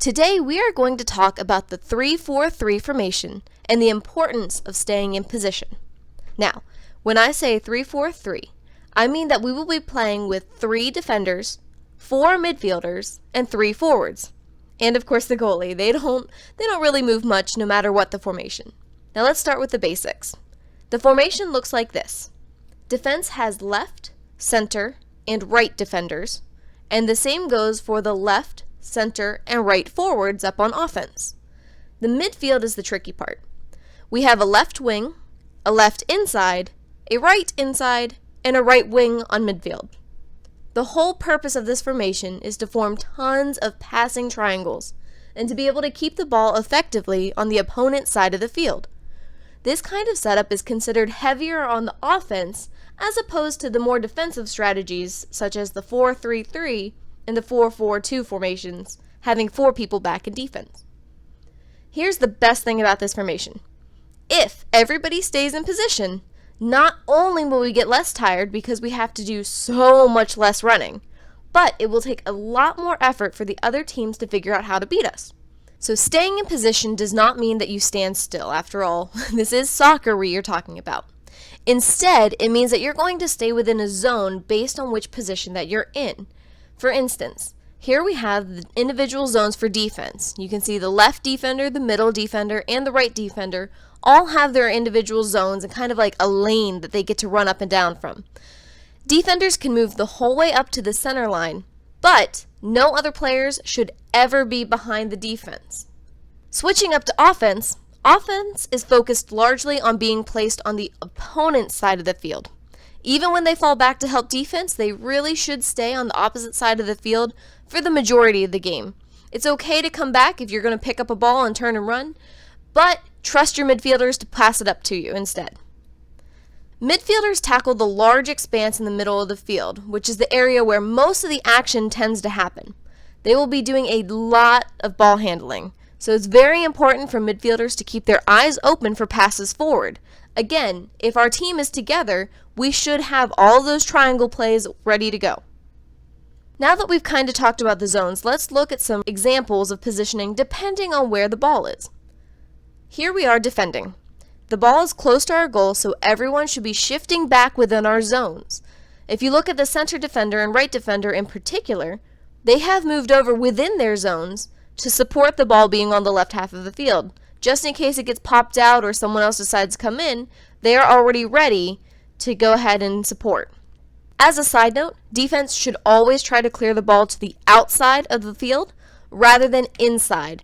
Today we are going to talk about the 3-4-3 formation and the importance of staying in position. Now, when I say 3-4-3, I mean that we will be playing with 3 defenders, 4 midfielders, and 3 forwards. And of course the goalie. They don't really move much no matter what the formation. Now let's start with the basics. The formation looks like this. Defense has left, center, and right defenders, and the same goes for the left, center, and right forwards up on offense. The midfield is the tricky part. We have a left wing, a left inside, a right inside, and a right wing on midfield. The whole purpose of this formation is to form tons of passing triangles and to be able to keep the ball effectively on the opponent's side of the field. This kind of setup is considered heavier on the offense as opposed to the more defensive strategies such as the 4-3-3 and the 4-4-2 formations, having 4 people back in defense. Here's the best thing about this formation. If everybody stays in position, not only will we get less tired because we have to do so much less running, but it will take a lot more effort for the other teams to figure out how to beat us. So staying in position does not mean that you stand still. After all, this is soccer you're talking about. Instead, it means that you're going to stay within a zone based on which position that you're in. For instance, here we have the individual zones for defense. You can see the left defender, the middle defender, and the right defender all have their individual zones and kind of like a lane that they get to run up and down from. Defenders can move the whole way up to the center line, but no other players should ever be behind the defense. Switching up to offense, offense is focused largely on being placed on the opponent's side of the field. Even when they fall back to help defense, they really should stay on the opposite side of the field for the majority of the game. It's okay to come back if you're going to pick up a ball and turn and run, but trust your midfielders to pass it up to you instead. Midfielders tackle the large expanse in the middle of the field, which is the area where most of the action tends to happen. They will be doing a lot of ball handling, so it's very important for midfielders to keep their eyes open for passes forward. Again, if our team is together, we should have all those triangle plays ready to go. Now that we've kind of talked about the zones, let's look at some examples of positioning depending on where the ball is. Here we are defending. The ball is close to our goal, so everyone should be shifting back within our zones. If you look at the center defender and right defender in particular, they have moved over within their zones to support the ball being on the left half of the field. Just in case it gets popped out or someone else decides to come in, they are already ready to go ahead and support. As a side note, defense should always try to clear the ball to the outside of the field rather than inside.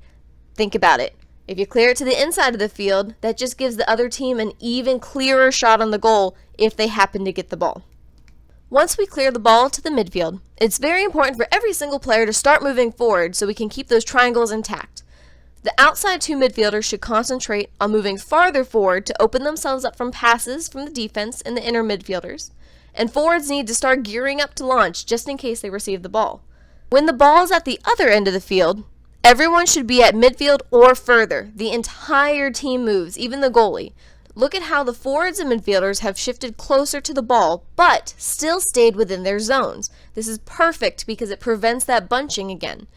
Think about it. If you clear it to the inside of the field, that just gives the other team an even clearer shot on the goal if they happen to get the ball. Once we clear the ball to the midfield, it's very important for every single player to start moving forward so we can keep those triangles intact. The outside 2 midfielders should concentrate on moving farther forward to open themselves up from passes from the defense and the inner midfielders, and forwards need to start gearing up to launch just in case they receive the ball. When the ball is at the other end of the field, everyone should be at midfield or further. The entire team moves, even the goalie. Look at how the forwards and midfielders have shifted closer to the ball, but still stayed within their zones. This is perfect because it prevents that bunching again.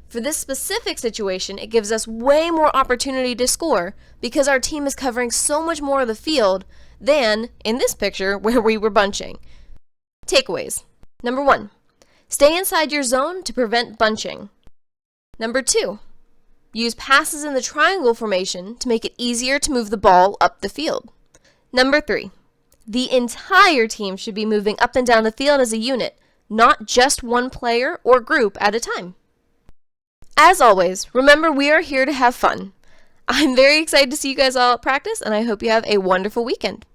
For this specific situation, it gives us way more opportunity to score because our team is covering so much more of the field than, in this picture, where we were bunching. Takeaways. Number 1, stay inside your zone to prevent bunching. Number 2, use passes in the triangle formation to make it easier to move the ball up the field. Number 3, the entire team should be moving up and down the field as a unit, not just one player or group at a time. As always, remember we are here to have fun. I'm very excited to see you guys all at practice, and I hope you have a wonderful weekend.